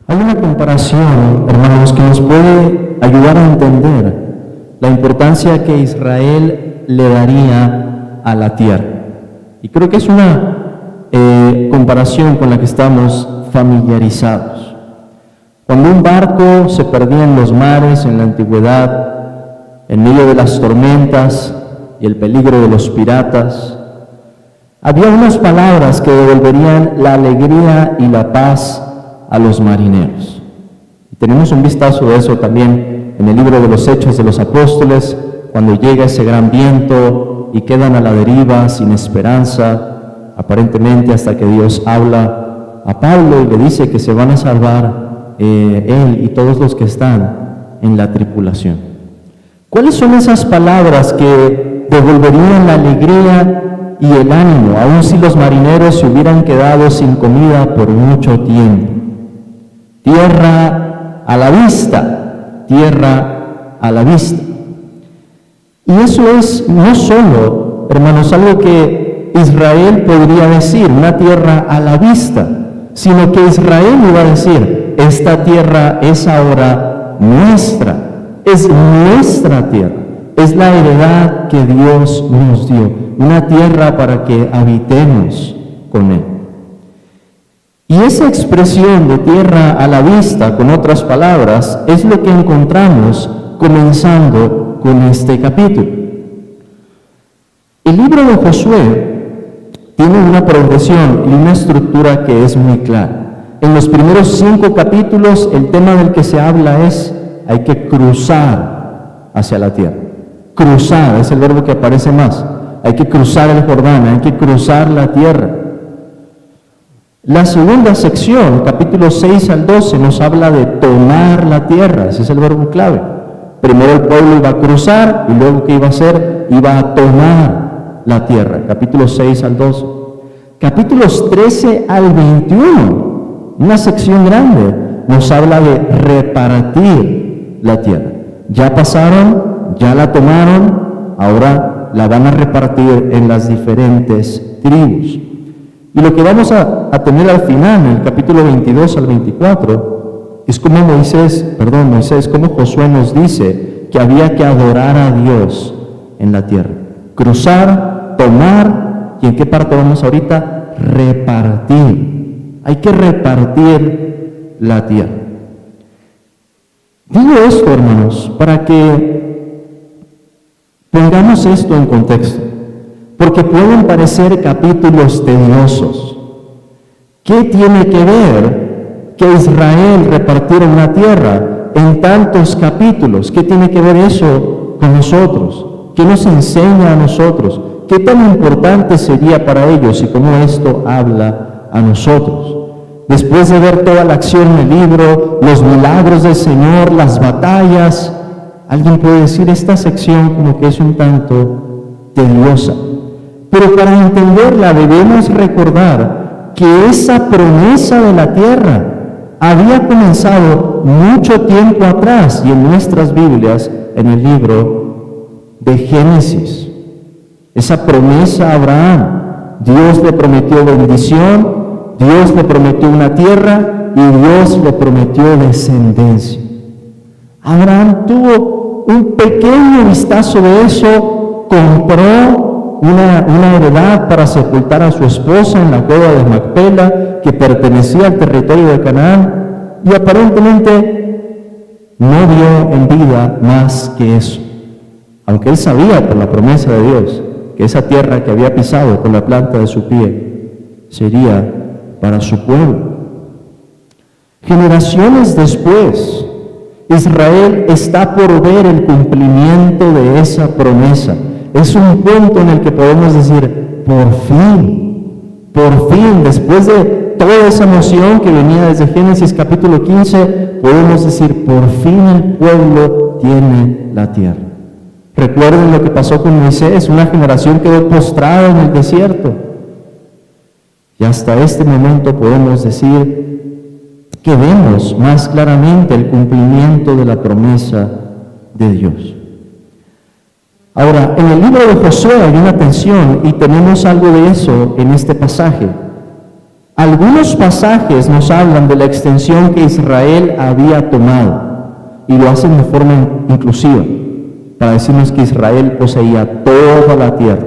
Hay una comparación, hermanos, que nos puede ayudar a entender la importancia que Israel le daría a la tierra. Y creo que es una comparación con la que estamos familiarizados. Cuando un barco se perdía en los mares en la antigüedad, en medio de las tormentas y el peligro de los piratas, había unas palabras que devolverían la alegría y la paz a los marineros. Y tenemos un vistazo de eso también en el libro de los Hechos de los Apóstoles, cuando llega ese gran viento y quedan a la deriva sin esperanza, aparentemente hasta que Dios habla a Pablo y le dice que se van a salvar él y todos los que están en la tripulación. ¿Cuáles son esas palabras que devolverían la alegría y el ánimo, aun si los marineros se hubieran quedado sin comida por mucho tiempo? Tierra a la vista, tierra a la vista. Y eso es no solo, hermanos, algo que Israel podría decir, una tierra a la vista, sino que Israel iba a decir, esta tierra es ahora nuestra, es nuestra tierra, es la heredad que Dios nos dio, una tierra para que habitemos con Él. Y esa expresión de tierra a la vista, con otras palabras, es lo que encontramos comenzando con este capítulo. El libro de Josué tiene una progresión y una estructura que es muy clara. En los primeros 5 capítulos, el tema del que se habla es, hay que cruzar hacia la tierra. Cruzar es el verbo que aparece más. Hay que cruzar el Jordán, hay que cruzar la tierra. La segunda sección, capítulos 6 al 12, nos habla de tomar la tierra. Ese es el verbo clave. Primero el pueblo iba a cruzar y luego ¿qué iba a hacer? Iba a tomar la tierra. Capítulos 6 al 12. Capítulos 13 al 21, una sección grande, nos habla de repartir la tierra. Ya pasaron, ya la tomaron, ahora la van a repartir en las diferentes tribus. Y lo que vamos a tener al final, en el capítulo 22 al 24, es como como Josué nos dice que había que adorar a Dios en la tierra. Cruzar, tomar, ¿y en qué parte vamos ahorita? Repartir. Hay que repartir la tierra. Digo esto, hermanos, para que pongamos esto en contexto. Porque pueden parecer capítulos tediosos. ¿Qué tiene que ver que Israel repartiera una tierra en tantos capítulos? ¿Qué tiene que ver eso con nosotros? ¿Qué nos enseña a nosotros? ¿Qué tan importante sería para ellos y cómo esto habla a nosotros? Después de ver toda la acción en el libro, los milagros del Señor, las batallas, alguien puede decir, esta sección como que es un tanto tediosa. Pero para entenderla debemos recordar que esa promesa de la tierra había comenzado mucho tiempo atrás y en nuestras Biblias, en el libro de Génesis. Esa promesa a Abraham, Dios le prometió bendición, Dios le prometió una tierra y Dios le prometió descendencia. Abraham tuvo un pequeño vistazo de eso, compró una heredad para sepultar a su esposa en la cueva de Macpela, que pertenecía al territorio de Canaán, y aparentemente no vio en vida más que eso, aunque él sabía por la promesa de Dios que esa tierra que había pisado con la planta de su pie sería para su pueblo. Generaciones después, Israel está por ver el cumplimiento de esa promesa. Es un punto en el que podemos decir, por fin, después de toda esa emoción que venía desde Génesis capítulo 15, podemos decir, por fin el pueblo tiene la tierra. Recuerden lo que pasó con Moisés, una generación quedó postrada en el desierto. Y hasta este momento podemos decir que vemos más claramente el cumplimiento de la promesa de Dios. Ahora, en el libro de Josué hay una tensión y tenemos algo de eso en este pasaje. Algunos pasajes nos hablan de la extensión que Israel había tomado y lo hacen de forma inclusiva para decirnos que Israel poseía toda la tierra.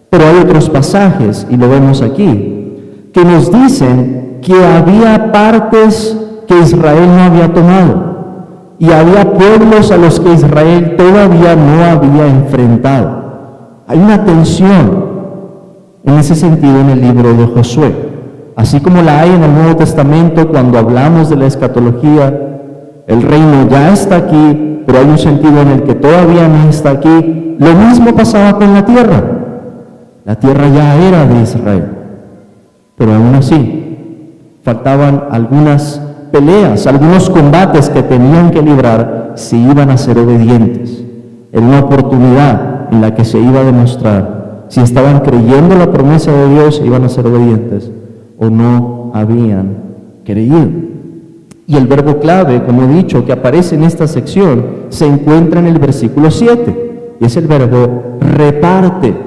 Pero hay otros pasajes, y lo vemos aquí, que nos dicen que había partes que Israel no había tomado y había pueblos a los que Israel todavía no había enfrentado. Hay una tensión en ese sentido en el libro de Josué. Así como la hay en el Nuevo Testamento cuando hablamos de la escatología, el reino ya está aquí, pero hay un sentido en el que todavía no está aquí. Lo mismo pasaba con la tierra. La tierra ya era de Israel, pero aún así faltaban algunas peleas, algunos combates que tenían que librar si iban a ser obedientes. Era una oportunidad en la que se iba a demostrar si estaban creyendo la promesa de Dios e iban a ser obedientes o no habían creído. Y el verbo clave, como he dicho, que aparece en esta sección, se encuentra en el versículo 7, y es el verbo reparte.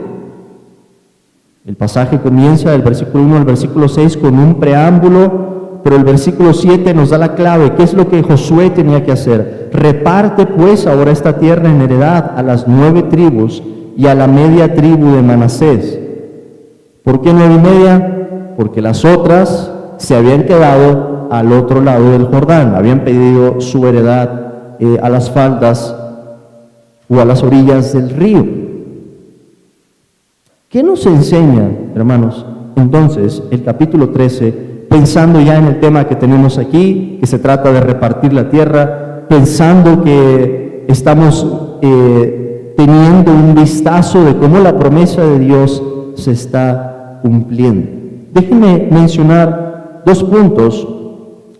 El pasaje comienza del versículo 1 al versículo 6 con un preámbulo, pero el versículo 7 nos da la clave. ¿Qué es lo que Josué tenía que hacer? Reparte pues ahora esta tierra en heredad a las 9 tribus y a la media tribu de Manasés. ¿Por qué 9:30? Porque las otras se habían quedado al otro lado del Jordán, habían pedido su heredad a las faldas o a las orillas del río. ¿Qué nos enseña, hermanos, entonces el capítulo 13, pensando ya en el tema que tenemos aquí, que se trata de repartir la tierra, pensando que estamos teniendo un vistazo de cómo la promesa de Dios se está cumpliendo? Déjenme mencionar 2 puntos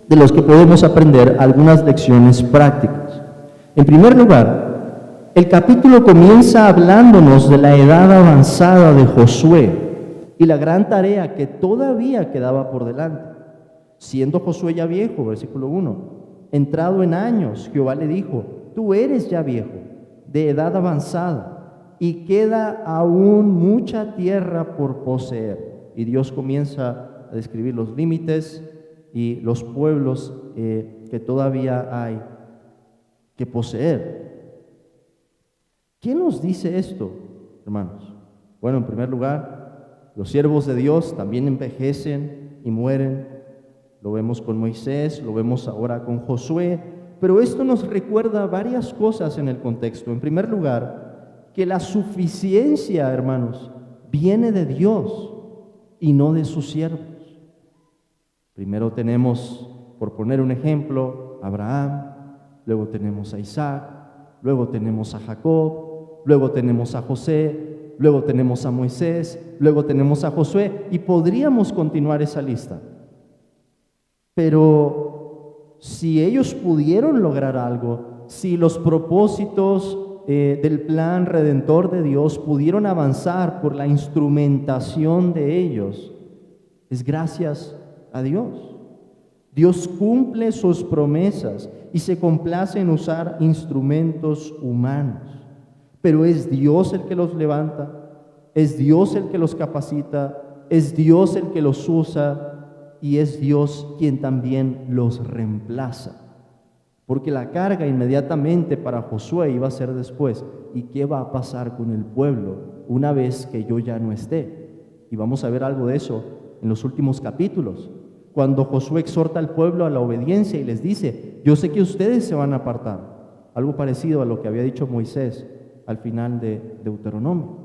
de los que podemos aprender algunas lecciones prácticas. En primer lugar, el capítulo comienza hablándonos de la edad avanzada de Josué y la gran tarea que todavía quedaba por delante. Siendo Josué ya viejo, versículo 1, entrado en años, Jehová le dijo: tú eres ya viejo, de edad avanzada, y queda aún mucha tierra por poseer. Y Dios comienza a describir los límites y los pueblos que todavía hay que poseer. ¿Qué nos dice esto, hermanos? Bueno, en primer lugar, los siervos de Dios también envejecen y mueren. Lo vemos con Moisés, lo vemos ahora con Josué, pero esto nos recuerda varias cosas en el contexto. En primer lugar, que la suficiencia, hermanos, viene de Dios y no de sus siervos. Primero tenemos, por poner un ejemplo, a Abraham, luego tenemos a Isaac, luego tenemos a Jacob, luego tenemos a José, luego tenemos a Moisés, luego tenemos a Josué, y podríamos continuar esa lista. Pero si ellos pudieron lograr algo, si los propósitos del plan redentor de Dios pudieron avanzar por la instrumentación de ellos, es gracias a Dios. Dios cumple sus promesas y se complace en usar instrumentos humanos, pero es Dios el que los levanta, es Dios el que los capacita, es Dios el que los usa y es Dios quien también los reemplaza. Porque la carga inmediatamente para Josué iba a ser después. ¿Y qué va a pasar con el pueblo una vez que yo ya no esté? Y vamos a ver algo de eso en los últimos capítulos, cuando Josué exhorta al pueblo a la obediencia y les dice: yo sé que ustedes se van a apartar. Algo parecido a lo que había dicho Moisés al final de Deuteronomio.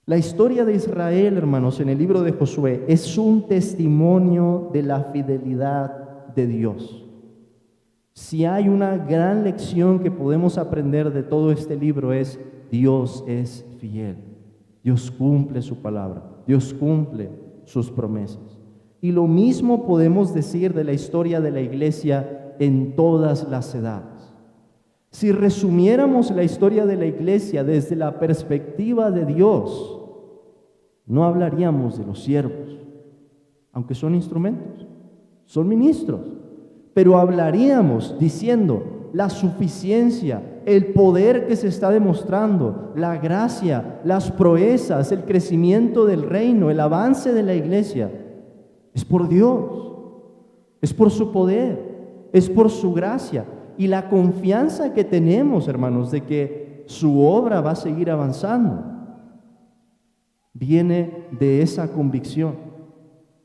La historia de Israel, hermanos, en el libro de Josué es un testimonio de la fidelidad de Dios. Si hay una gran lección que podemos aprender de todo este libro es: Dios es fiel, Dios cumple su palabra, Dios cumple sus promesas. Y lo mismo podemos decir de la historia de la iglesia en todas las edades. Si resumiéramos la historia de la iglesia desde la perspectiva de Dios, no hablaríamos de los siervos, aunque son instrumentos, son ministros, pero hablaríamos diciendo: la suficiencia, el poder que se está demostrando, la gracia, las proezas, el crecimiento del reino, el avance de la iglesia, es por Dios, es por su poder, es por su gracia y la confianza que tenemos, hermanos, de que su obra va a seguir avanzando, viene de esa convicción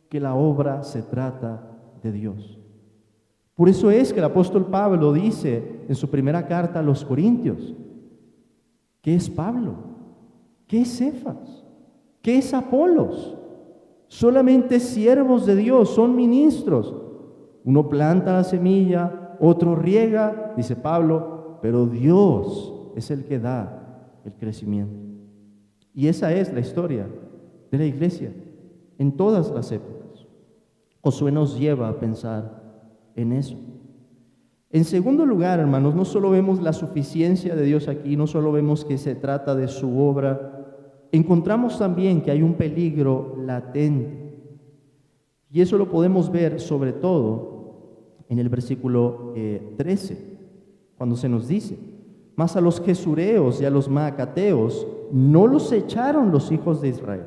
que la obra se trata de Dios. Por eso es que el apóstol Pablo dice en su primera carta a los Corintios, ¿qué es Pablo? ¿Qué es Cefas? ¿Qué es Apolos? Solamente siervos de Dios, son ministros. Uno planta la semilla, otro riega, dice Pablo, pero Dios es el que da el crecimiento. Y esa es la historia de la iglesia en todas las épocas. Josué nos lleva a pensar en eso. En segundo lugar, hermanos, no solo vemos la suficiencia de Dios aquí, no solo vemos que se trata de su obra, encontramos también que hay un peligro latente. Y eso lo podemos ver sobre todo en el versículo 13, cuando se nos dice: mas a los jesureos y a los maacateos no los echaron los hijos de Israel,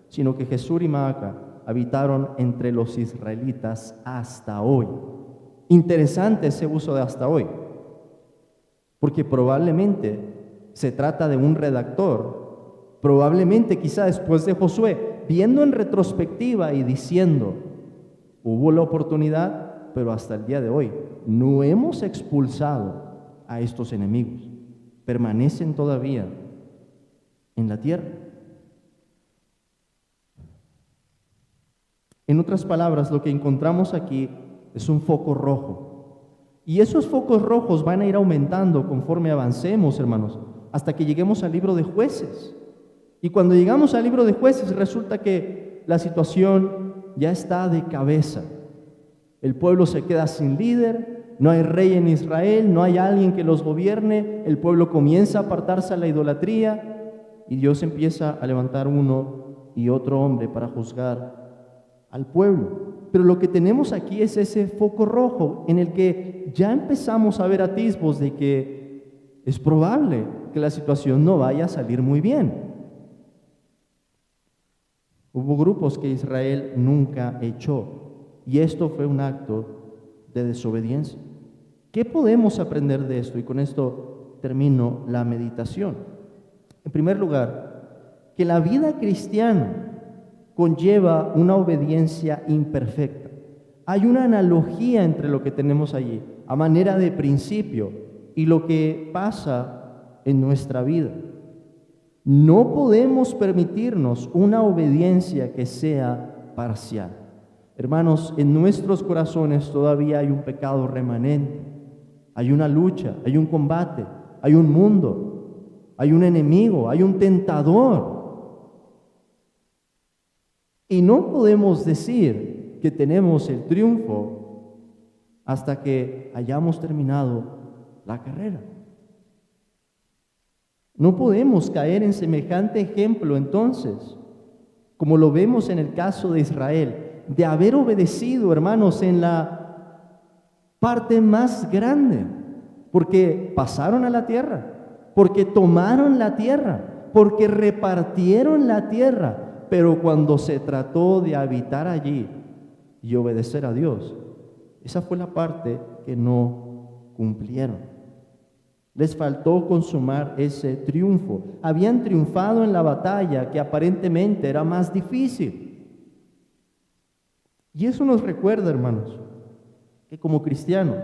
sino que Jesur y Maaca habitaron entre los israelitas hasta hoy. Interesante ese uso de hasta hoy, porque probablemente se trata de un redactor, probablemente quizá después de Josué, viendo en retrospectiva y diciendo, hubo la oportunidad, pero hasta el día de hoy no hemos expulsado a estos enemigos, permanecen todavía en la tierra. En otras palabras, lo que encontramos aquí es un foco rojo. Y esos focos rojos van a ir aumentando conforme avancemos, hermanos, hasta que lleguemos al libro de Jueces. Y cuando llegamos al libro de Jueces, resulta que la situación ya está de cabeza. El pueblo se queda sin líder, no hay rey en Israel, no hay alguien que los gobierne, el pueblo comienza a apartarse a la idolatría y Dios empieza a levantar uno y otro hombre para juzgar al pueblo. Pero lo que tenemos aquí es ese foco rojo en el que ya empezamos a ver atisbos de que es probable que la situación no vaya a salir muy bien. Hubo grupos que Israel nunca echó y esto fue un acto de desobediencia. ¿Qué podemos aprender de esto? Y con esto termino la meditación. En primer lugar, que la vida cristiana conlleva una obediencia imperfecta. Hay una analogía entre lo que tenemos allí, a manera de principio, y lo que pasa en nuestra vida. No podemos permitirnos una obediencia que sea parcial. Hermanos, en nuestros corazones todavía hay un pecado remanente, hay una lucha, hay un combate, hay un mundo, hay un enemigo, hay un tentador. Y no podemos decir que tenemos el triunfo hasta que hayamos terminado la carrera. No podemos caer en semejante ejemplo entonces, como lo vemos en el caso de Israel, de haber obedecido, hermanos, en la parte más grande, porque pasaron a la tierra, porque tomaron la tierra, porque repartieron la tierra. Pero cuando se trató de habitar allí y obedecer a Dios, esa fue la parte que no cumplieron. Les faltó consumar ese triunfo. Habían triunfado en la batalla que aparentemente era más difícil. Y eso nos recuerda, hermanos, que como cristianos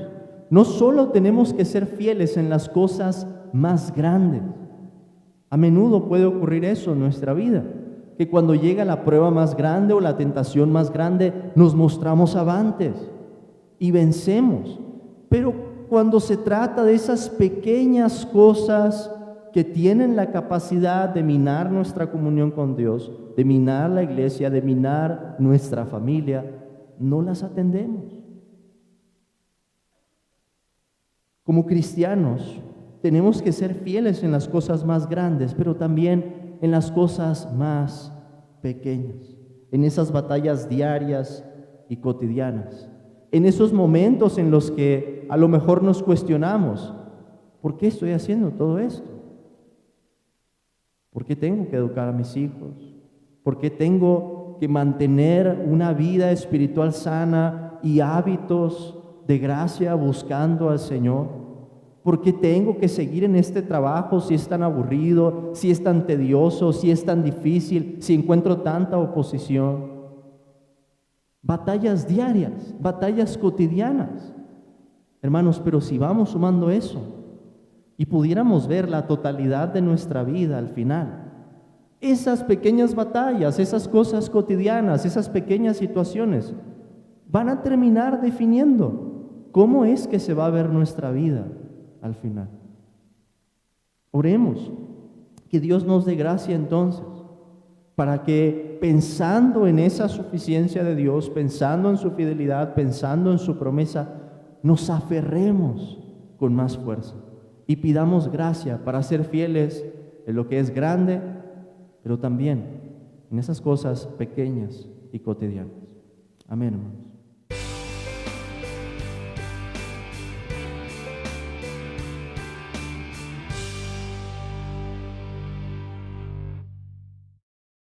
no solo tenemos que ser fieles en las cosas más grandes. A menudo puede ocurrir eso en nuestra vida, que cuando llega la prueba más grande o la tentación más grande, nos mostramos avantes y vencemos. Pero cuando se trata de esas pequeñas cosas que tienen la capacidad de minar nuestra comunión con Dios, de minar la iglesia, de minar nuestra familia, no las atendemos. Como cristianos, tenemos que ser fieles en las cosas más grandes, pero también en las cosas más pequeñas, en esas batallas diarias y cotidianas, En esos momentos en los que a lo mejor nos cuestionamos, ¿por qué estoy haciendo todo esto? ¿Por qué tengo que educar a mis hijos? ¿Por qué tengo que mantener una vida espiritual sana y hábitos de gracia buscando al Señor? ¿Por qué tengo que seguir en este trabajo si es tan aburrido, si es tan tedioso, si es tan difícil, si encuentro tanta oposición? Batallas diarias, batallas cotidianas. Hermanos, pero si vamos sumando eso y pudiéramos ver la totalidad de nuestra vida al final, esas pequeñas batallas, esas cosas cotidianas, esas pequeñas situaciones van a terminar definiendo cómo es que se va a ver nuestra vida al final. Oremos que Dios nos dé gracia entonces para que, pensando en esa suficiencia de Dios, pensando en su fidelidad, pensando en su promesa, nos aferremos con más fuerza y pidamos gracia para ser fieles en lo que es grande, pero también en esas cosas pequeñas y cotidianas. Amén, hermanos.